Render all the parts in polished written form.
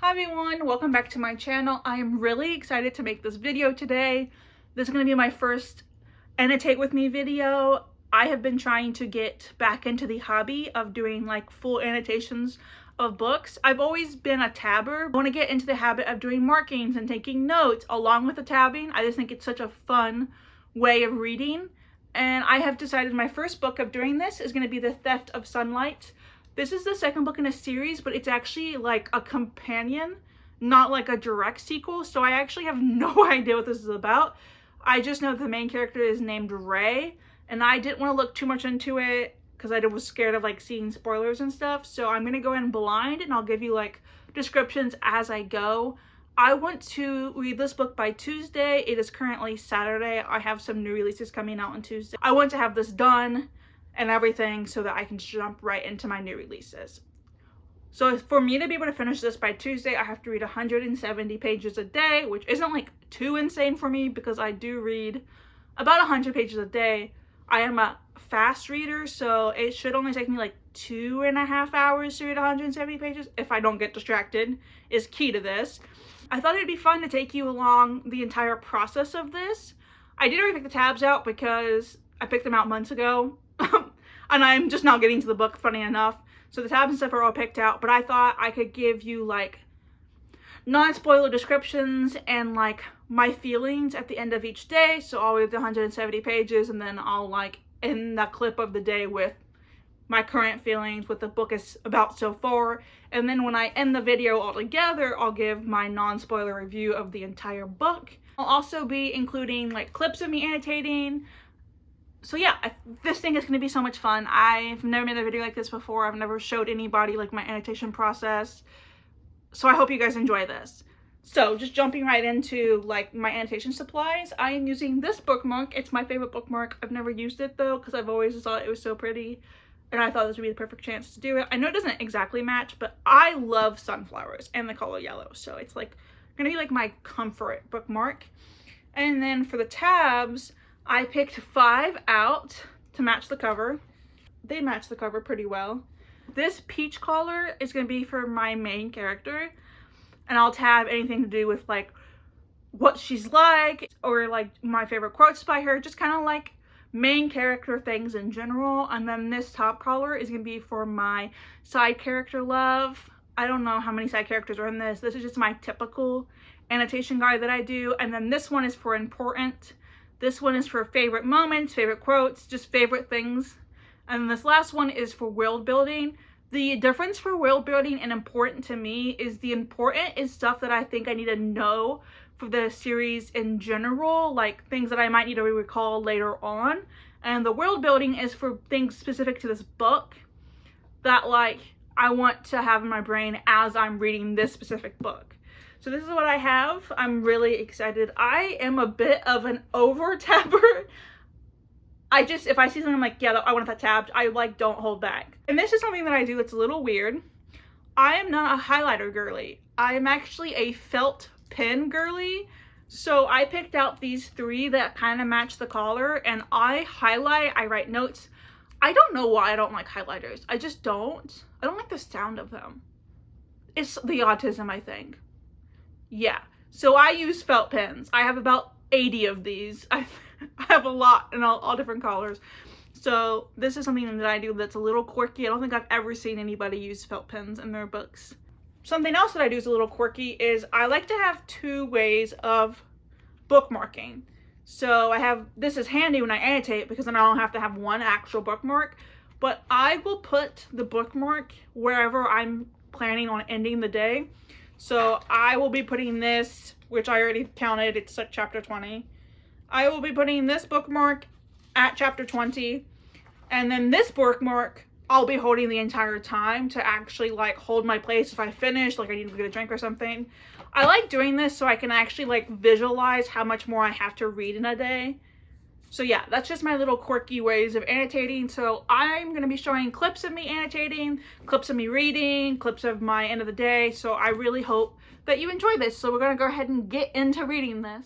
Hi everyone, welcome back to my channel. I am really excited to make this video today. This is going to be my first annotate with me video. I have been trying to get back into the hobby of doing like full annotations of books. I've always been a tabber. I want to get into the habit of doing markings and taking notes along with the tabbing. I just think it's such a fun way of reading. And I have decided my first book of doing this is going to be The Theft of Sunlight. This is the second book in a series, but it's actually like a companion, not like a direct sequel. So I actually have no idea what this is about. I just know the main character is named Ray, and I didn't want to look too much into it because I was scared of like seeing spoilers and stuff. So I'm going to go in blind and I'll give you like descriptions as I go. I want to read this book by Tuesday. It is currently Saturday. I have some new releases coming out on Tuesday. I want to have this done and everything so that I can jump right into my new releases. So for me to be able to finish this by Tuesday, I have to read 170 pages a day, which isn't like too insane for me because I do read about 100 pages a day. I am a fast reader, so it should only take me like 2.5 hours to read 170 pages if I don't get distracted, is key to this. I thought it'd be fun to take you along the entire process of this. I did already pick the tabs out because I picked them out months ago. And I'm just now getting to the book, funny enough. So the tabs and stuff are all picked out, but I thought I could give you like non-spoiler descriptions and like my feelings at the end of each day. So I'll read the 170 pages and then I'll like end the clip of the day with my current feelings, what the book is about so far. And then when I end the video altogether, I'll give my non-spoiler review of the entire book. I'll also be including like clips of me annotating. So yeah, this thing is going to be so much fun. I've never made a video like this before. I've never showed anybody like my annotation process. So I hope you guys enjoy this. So just jumping right into like my annotation supplies, I am using this bookmark. It's my favorite bookmark. I've never used it though because I've always thought it was so pretty. And I thought this would be the perfect chance to do it. I know it doesn't exactly match, but I love sunflowers and the color yellow. So it's like going to be like my comfort bookmark. And then for the tabs, I picked 5 out to match the cover. They match the cover pretty well. This peach color is going to be for my main character, and I'll tab anything to do with like what she's like or like my favorite quotes by her, just kind of like main character things in general. And then this top color is going to be for my side character love. I don't know how many side characters are in this. This is just my typical annotation guide that I do. And then this one is for important. This one is for favorite moments, favorite quotes, just favorite things. And this last one is for world building. The difference for world building and important to me is the important is stuff that I think I need to know for the series in general, like things that I might need to recall later on. And the world building is for things specific to this book that like I want to have in my brain as I'm reading this specific book. So this is what I have. I'm really excited. I am a bit of an over tabber. If I see something I'm like, yeah, I want that tabbed, I like don't hold back. And this is something that I do that's a little weird. I am not a highlighter girly. I am actually a felt pen girly. So I picked out these 3 that kind of match the collar and I highlight, I write notes. I don't know why I don't like highlighters. I just don't. I don't like the sound of them. It's the autism, I think. Yeah, so I use felt pens. I have about 80 of these. I have a lot in all different colors. So this is something that I do that's a little quirky. I don't think I've ever seen anybody use felt pens in their books. Something else that I do is a little quirky is I like to have 2 ways of bookmarking. So this is handy when I annotate because then I don't have to have one actual bookmark, but I will put the bookmark wherever I'm planning on ending the day. So I will be putting this, which I already counted, it's like chapter 20. I will be putting this bookmark at chapter 20. And then this bookmark, I'll be holding the entire time to actually like hold my place if I finish, like I need to get a drink or something. I like doing this so I can actually like visualize how much more I have to read in a day. So yeah, that's just my little quirky ways of annotating. So I'm going to be showing clips of me annotating, clips of me reading, clips of my end of the day. So I really hope that you enjoy this. So we're going to go ahead and get into reading this.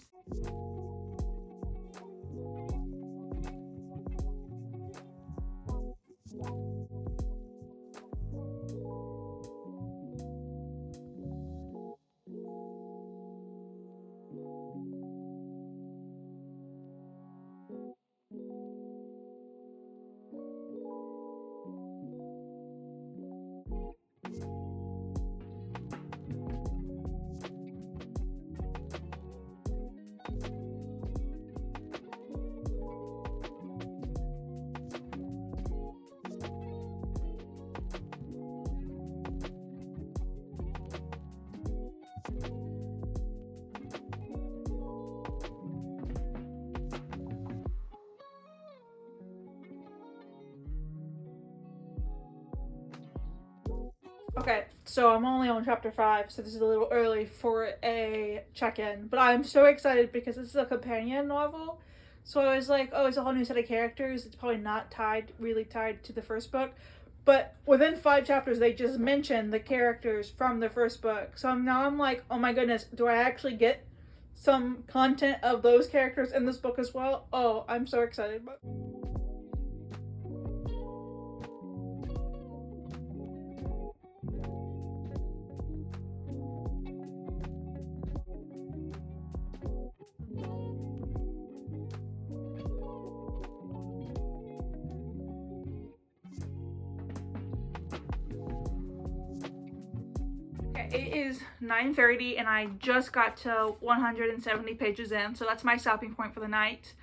Okay, so I'm only on chapter 5, so this is a little early for a check-in, but I'm so excited because this is a companion novel. So I was like, oh, it's a whole new set of characters. It's probably not really tied to the first book. But within 5 chapters, they just mention the characters from the first book. So now I'm like, oh my goodness, do I actually get some content of those characters in this book as well? Oh, I'm so excited. It is 9:30 and I just got to 170 pages in, so that's my stopping point for the night.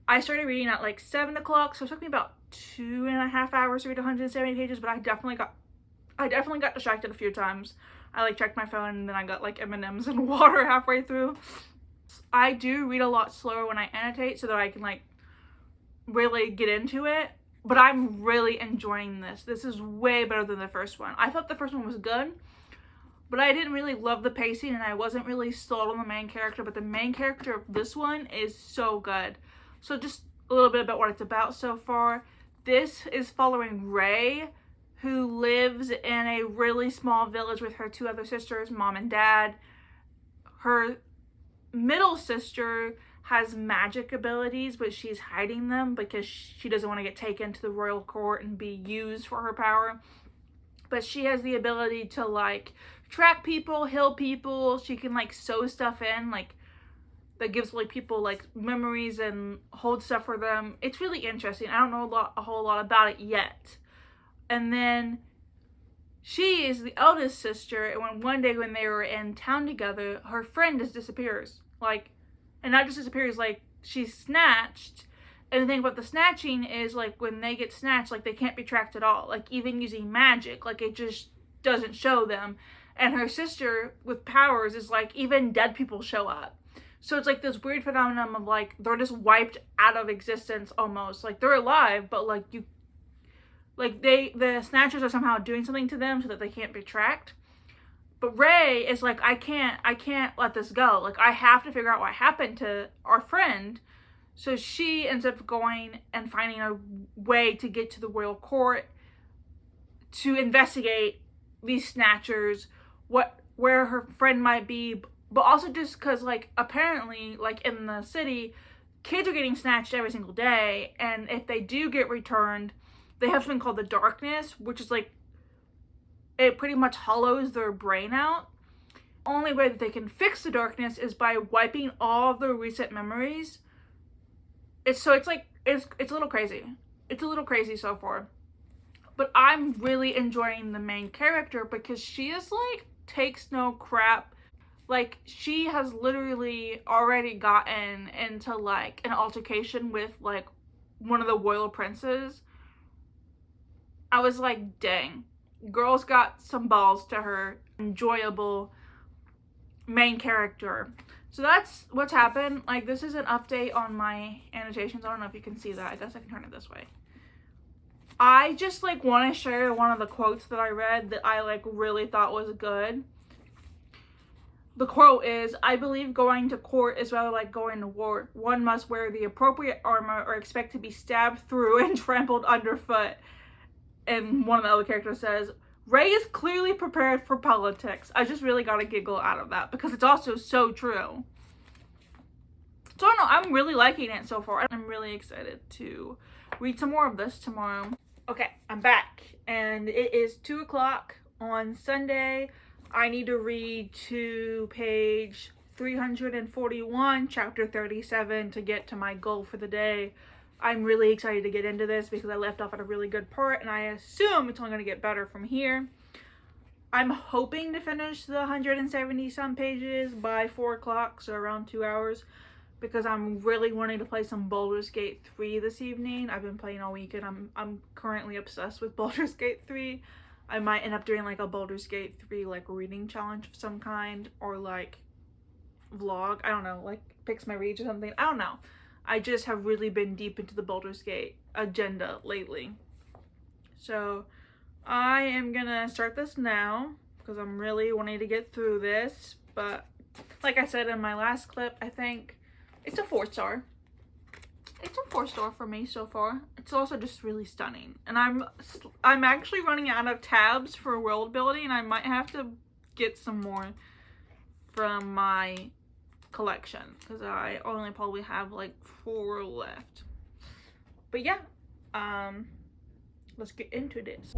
I started reading at like 7 o'clock, so it took me about 2.5 hours to read 170 pages, but I definitely got distracted a few times. I like checked my phone and then I got like M&Ms and water halfway through. I do read a lot slower when I annotate so that I can like really get into it, but I'm really enjoying this. This is way better than the first one. I thought the first one was good, but I didn't really love the pacing and I wasn't really sold on the main character, but the main character of this one is so good. So just a little bit about what it's about so far. This is following Ray, who lives in a really small village with her 2 other sisters, mom and dad. Her middle sister has magic abilities, but she's hiding them because she doesn't want to get taken to the royal court and be used for her power. But she has the ability to like track people, heal people. She can like sew stuff in, like that gives like people like memories and hold stuff for them. It's really interesting. I don't know a whole lot about it yet. And then she is the eldest sister, and one day when they were in town together, her friend just disappears. Like, and not just disappears, like she's snatched. And the thing about the snatching is, like, when they get snatched, like, they can't be tracked at all. Like, even using magic, like, it just doesn't show them. And her sister, with powers, is, like, even dead people show up. So it's, like, this weird phenomenon of, like, they're just wiped out of existence, almost. Like, they're alive, but, like, the snatchers are somehow doing something to them so that they can't be tracked. But Ray is, like, I can't let this go. Like, I have to figure out what happened to our friend. So she ends up going and finding a way to get to the royal court to investigate these snatchers, where her friend might be, but also just because, like, apparently, like, in the city, kids are getting snatched every single day, and if they do get returned, they have something called the darkness, which is, like, it pretty much hollows their brain out. Only way that they can fix the darkness is by wiping all of their recent memories. It's a little crazy. It's a little crazy so far. But I'm really enjoying the main character because she is like, takes no crap. Like, she has literally already gotten into like an altercation with like one of the royal princes. I was like, dang, girl's got some balls to her. Enjoyable main character. So that's what's happened. Like, this is an update on my annotations. I don't know if you can see that. I guess I can turn it this way. I just like want to share one of the quotes that I read that I like really thought was good. The quote is, "I believe going to court is rather like going to war. One must wear the appropriate armor or expect to be stabbed through and trampled underfoot." And one of the other characters says, "Ray is clearly prepared for politics." I just really got a giggle out of that because it's also so true. So I don't know, I'm really liking it so far. I'm really excited to read some more of this tomorrow. Okay, I'm back and it is 2 o'clock on Sunday. I need to read to page 341, chapter 37 to get to my goal for the day. I'm really excited to get into this because I left off at a really good part and I assume it's only going to get better from here. I'm hoping to finish the 170 some pages by 4 o'clock, so around 2 hours, because I'm really wanting to play some Baldur's Gate 3 this evening. I've been playing all week and I'm currently obsessed with Baldur's Gate 3. I might end up doing like a Baldur's Gate 3 like reading challenge of some kind, or like vlog, I don't know, like Picks My Reads or something. I don't know. I just have really been deep into the Baldur's Gate agenda lately. So I am gonna start this now because I'm really wanting to get through this, but like I said in my last clip, I think it's a 4-star. It's a 4-star for me so far. It's also just really stunning, and I'm actually running out of tabs for world building, and I might have to get some more from my collection because I only probably have like 4 left. But yeah, let's get into this.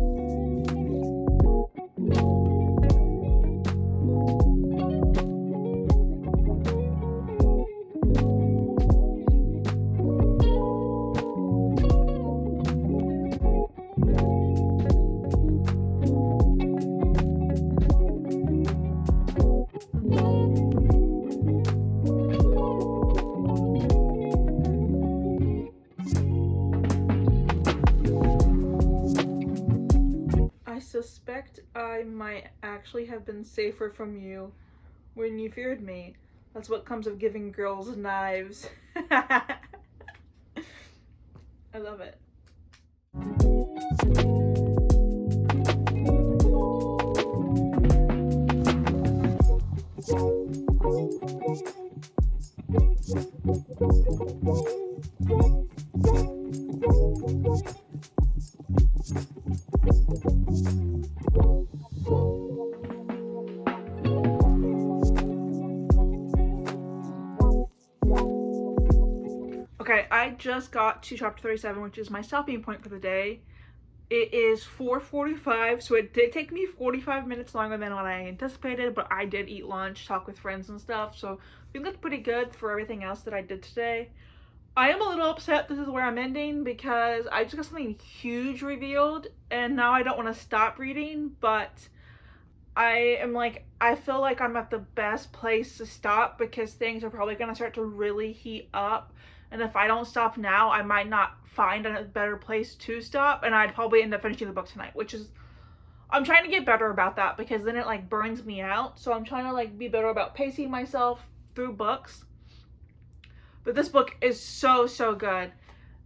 I suspect I might actually have been safer from you when you feared me. That's what comes of giving girls knives. I love it. Okay, I just got to chapter 37, which is my stopping point for the day. It is 4:45, so it did take me 45 minutes longer than what I anticipated, but I did eat lunch, talk with friends and stuff, so I think that's pretty good for everything else that I did today. I am a little upset this is where I'm ending because I just got something huge revealed, and now I don't want to stop reading, but I feel like I'm at the best place to stop because things are probably going to start to really heat up. And if I don't stop now, I might not find a better place to stop. And I'd probably end up finishing the book tonight, which is, I'm trying to get better about that because then it like burns me out. So I'm trying to like be better about pacing myself through books. But this book is so, so good.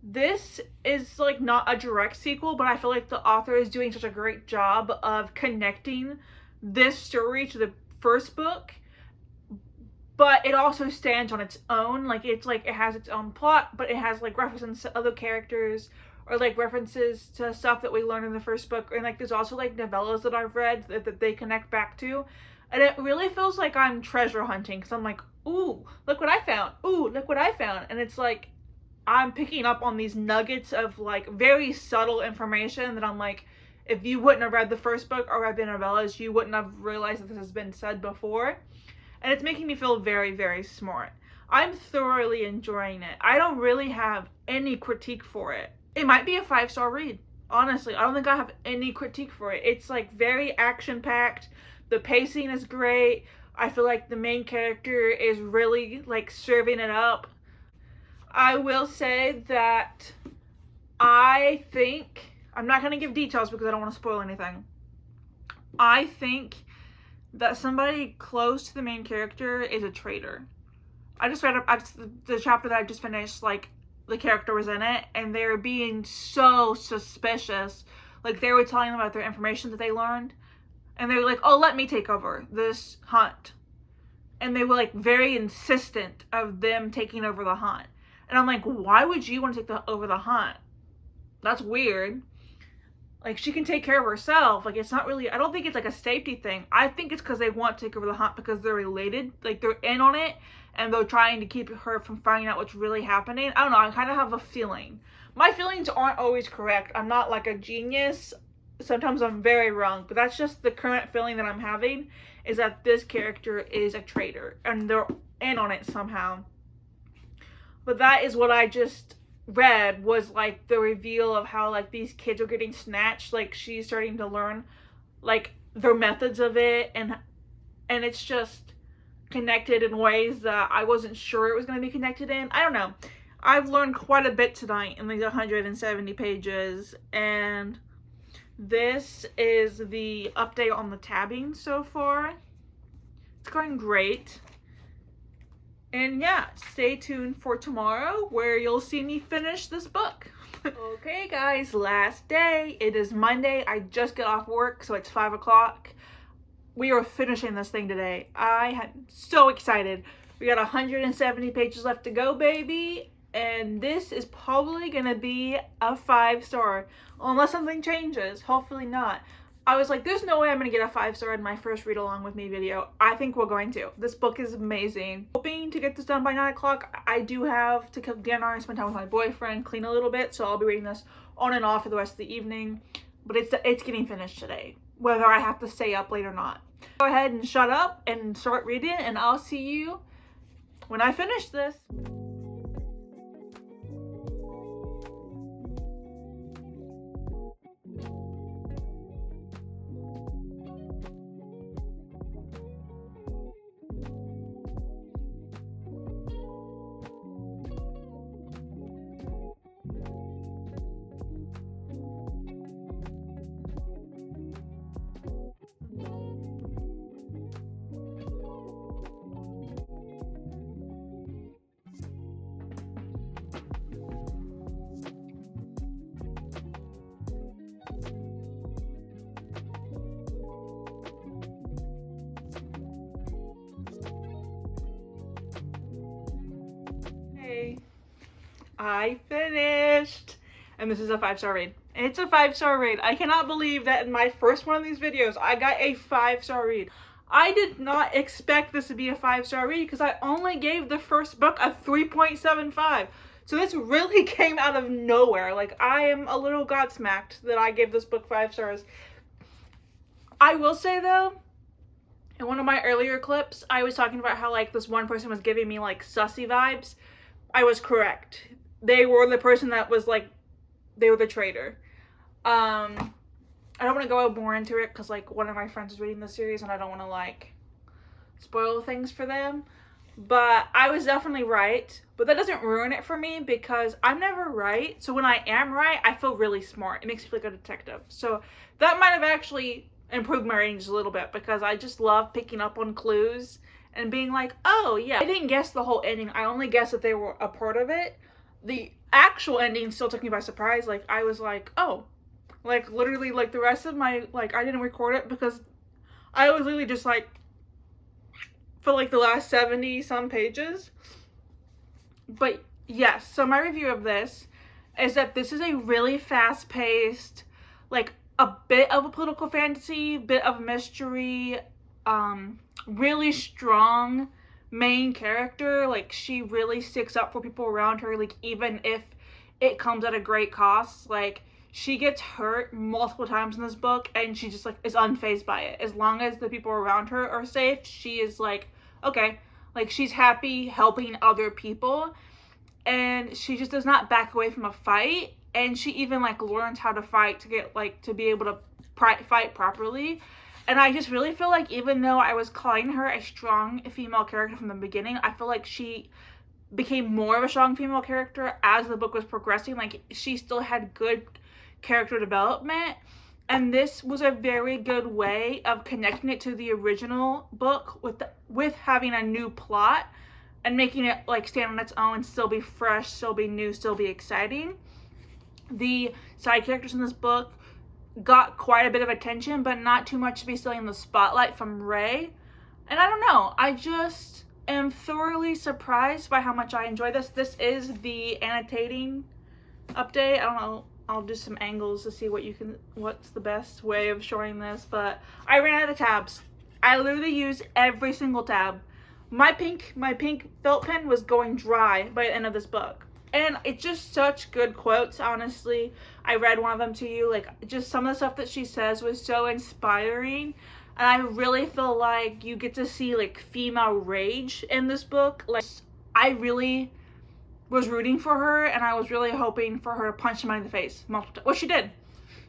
This is like not a direct sequel, but I feel like the author is doing such a great job of connecting this story to the first book, but it also stands on its own. Like it has its own plot, but it has like references to other characters or like references to stuff that we learned in the first book, and like there's also like novellas that I've read that they connect back to, and it really feels like I'm treasure hunting because I'm like, ooh, look what I found, ooh, look what I found, and it's like I'm picking up on these nuggets of like very subtle information that I'm like, if you wouldn't have read the first book or read the novellas, you wouldn't have realized that this has been said before. And it's making me feel very, very smart. I'm thoroughly enjoying it. I don't really have any critique for it. It might be a 5-star read. Honestly, I don't think I have any critique for it. It's like very action-packed. The pacing is great. I feel like the main character is really like serving it up. I will say that I think, I'm not going to give details because I don't want to spoil anything. I think that somebody close to the main character is a traitor. I just read the chapter that I just finished, like, the character was in it, and they were being so suspicious. Like, they were telling them about their information that they learned, and they were like, oh, let me take over this hunt. And they were, like, very insistent of them taking over the hunt. And I'm like, why would you want to take over the hunt? That's weird. Like, she can take care of herself. Like, it's not really, I don't think it's like a safety thing. I think it's because they want to take over the hunt because they're related. Like, they're in on it and they're trying to keep her from finding out what's really happening. I don't know. I kind of have a feeling. My feelings aren't always correct. I'm not like a genius. Sometimes I'm very wrong, but that's just the current feeling that I'm having, is that this character is a traitor and they're in on it somehow. But that is what I just read, was like the reveal of how like these kids are getting snatched. Like, she's starting to learn like their methods of it, and it's just connected in ways that I wasn't sure it was going to be connected in. I don't know. I've learned quite a bit tonight in these 170 pages, and this is the update on the tabbing so far. It's going great. And yeah, stay tuned for tomorrow where you'll see me finish this book. Okay guys, last day. It is Monday. I just got off work, so it's 5 o'clock. We are finishing this thing today. I am so excited. We got 170 pages left to go, baby. And this is probably gonna be a 5-star. Unless something changes. Hopefully not. I was like, there's no way I'm gonna get a 5-star in my first read along with me video. I think we're going to. This book is amazing. Hoping to get this done by 9 o'clock. I do have to cook dinner and spend time with my boyfriend, clean a little bit, so I'll be reading this on and off for the rest of the evening. But it's getting finished today, whether I have to stay up late or not. Go ahead and shut up and start reading, and I'll see you when I finish this. I finished, and this is a 5-star read. It's a 5-star read. I cannot believe that in my first one of these videos I got a 5-star read. I did not expect this to be a 5-star read because I only gave the first book a 3.75. So this really came out of nowhere. Like, I am a little godsmacked that I gave this book 5 stars. I will say though, in one of my earlier clips, I was talking about how like this one person was giving me like sussy vibes. I was correct. They were the person that was like, they were the traitor. I don't want to go more into it because like one of my friends is reading the series and I don't want to like spoil things for them. But I was definitely right. But that doesn't ruin it for me because I'm never right. So when I am right, I feel really smart. It makes me feel like a detective. So that might have actually improved my ratings a little bit because I just love picking up on clues and being like, oh yeah, I didn't guess the whole ending. I only guessed that they were a part of it. The actual ending still took me by surprise. Like, I was like, oh, like literally like the rest of my, like, I didn't record it because I was literally just like, for like the last 70 some pages. But yes, so my review of this is that this is a really fast paced, like a bit of a political fantasy, bit of mystery, really strong main character. Like, she really sticks up for people around her, like even if it comes at a great cost. Like, she gets hurt multiple times in this book and she just like is unfazed by it. As long as the people around her are safe, she is like, okay, like she's happy helping other people, and she just does not back away from a fight. And she even like learns how to fight to get like to be able to fight properly. And I just really feel like even though I was calling her a strong female character from the beginning, I feel like she became more of a strong female character as the book was progressing. Like, she still had good character development. And this was a very good way of connecting it to the original book with having a new plot and making it like stand on its own, still be fresh, still be new, still be exciting. The side characters in this book got quite a bit of attention, but not too much to be stealing the spotlight from Ray. And I don't know, I just am thoroughly surprised by how much I enjoy this. This is the annotating update. I don't know, I'll do some angles to see what's the best way of showing this, but I ran out of tabs. I literally used every single tab. My pink felt pen was going dry by the end of this book. And it's just such good quotes, honestly. I read one of them to you. Like, just some of the stuff that she says was so inspiring. And I really feel like you get to see, like, female rage in this book. Like, I really was rooting for her, and I was really hoping for her to punch somebody in the face multiple times. Well, she did.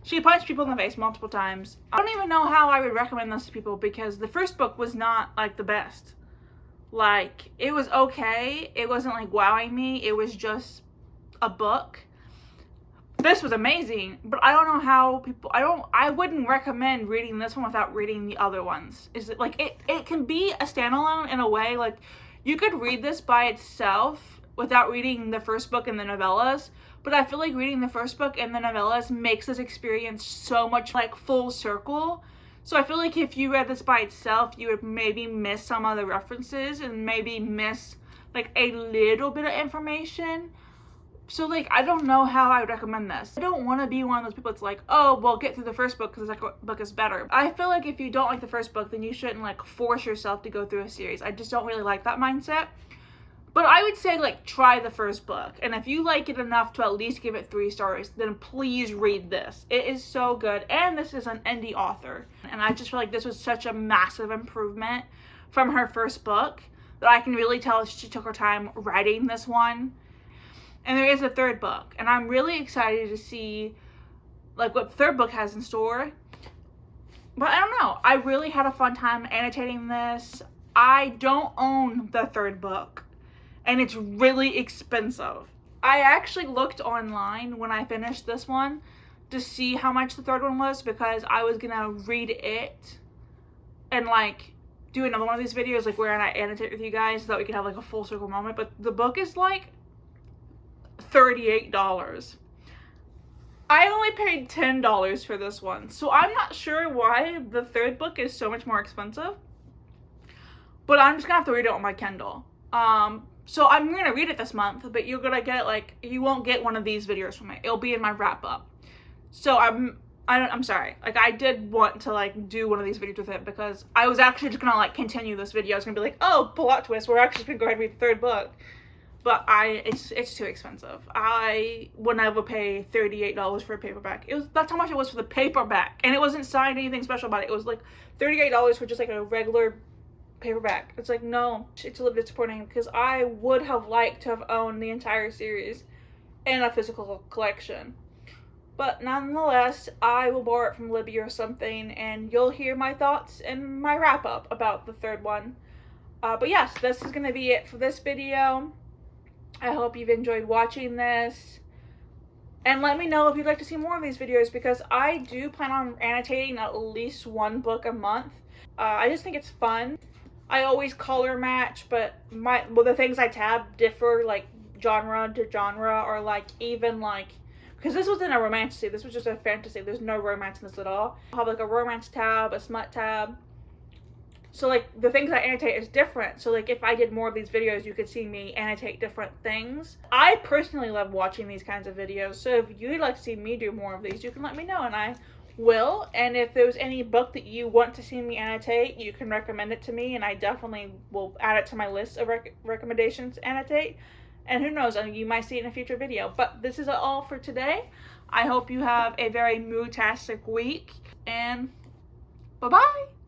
She punched people in the face multiple times. I don't even know how I would recommend this to people because the first book was not, like, the best. Like, it was okay. It wasn't like wowing me. It was just a book. This was amazing, but I don't know how people, I wouldn't recommend reading this one without reading the other ones. Is it like, it can be a standalone in a way. Like, you could read this by itself without reading the first book and the novellas, but I feel like reading the first book and the novellas makes this experience so much like full circle. So I feel like if you read this by itself, you would maybe miss some of the references and maybe miss like a little bit of information. So like, I don't know how I would recommend this. I don't want to be one of those people that's like, oh, well, get through the first book because the second book is better. I feel like if you don't like the first book, then you shouldn't like force yourself to go through a series. I just don't really like that mindset. But I would say like try the first book. And if you like it enough to at least give it 3 stars, then please read this. It is so good. And this is an indie author. And I just feel like this was such a massive improvement from her first book that I can really tell she took her time writing this one. And there is a 3rd book, and I'm really excited to see like what the 3rd book has in store. But I don't know, I really had a fun time annotating this. I don't own the 3rd book, and it's really expensive. I actually looked online when I finished this one to see how much the 3rd one was, because I was gonna read it and like do another one of these videos like where I annotate with you guys so that we could have like a full circle moment. But the book is like $38. I only paid $10 for this one, so I'm not sure why the 3rd book is so much more expensive, but I'm just gonna have to read it on my Kindle. So I'm gonna read it this month, but you're gonna get like, you won't get one of these videos from it. It'll be in my wrap up. So I'm sorry, like I did want to like do one of these videos with it, because I was actually just gonna like continue this video. I was gonna be like, oh, plot twist, we're actually gonna go ahead and read the 3rd book. But it's too expensive. I would never pay $38 for a paperback. That's how much it was for the paperback, and it wasn't signed anything special about it. It was like $38 for just like a regular paperback. It's like, no, it's a little disappointing, because I would have liked to have owned the entire series in a physical collection. But nonetheless, I will borrow it from Libby or something, and you'll hear my thoughts in my wrap up about the 3rd one. But yes, this is gonna be it for this video. I hope you've enjoyed watching this, and let me know if you'd like to see more of these videos, because I do plan on annotating at least 1 book a month. I just think it's fun. I always color match, but the things I tab differ like genre to genre, or like even like, because this wasn't a romantasy, this was just a fantasy. There's no romance in this at all. I'll have like a romance tab, a smut tab. So like the things I annotate is different. So like if I did more of these videos, you could see me annotate different things. I personally love watching these kinds of videos. So if you'd like to see me do more of these, you can let me know and I will. And if there's any book that you want to see me annotate, you can recommend it to me, and I definitely will add it to my list of recommendations to annotate. And who knows, you might see it in a future video. But this is all for today. I hope you have a very mood-tastic week, and bye-bye!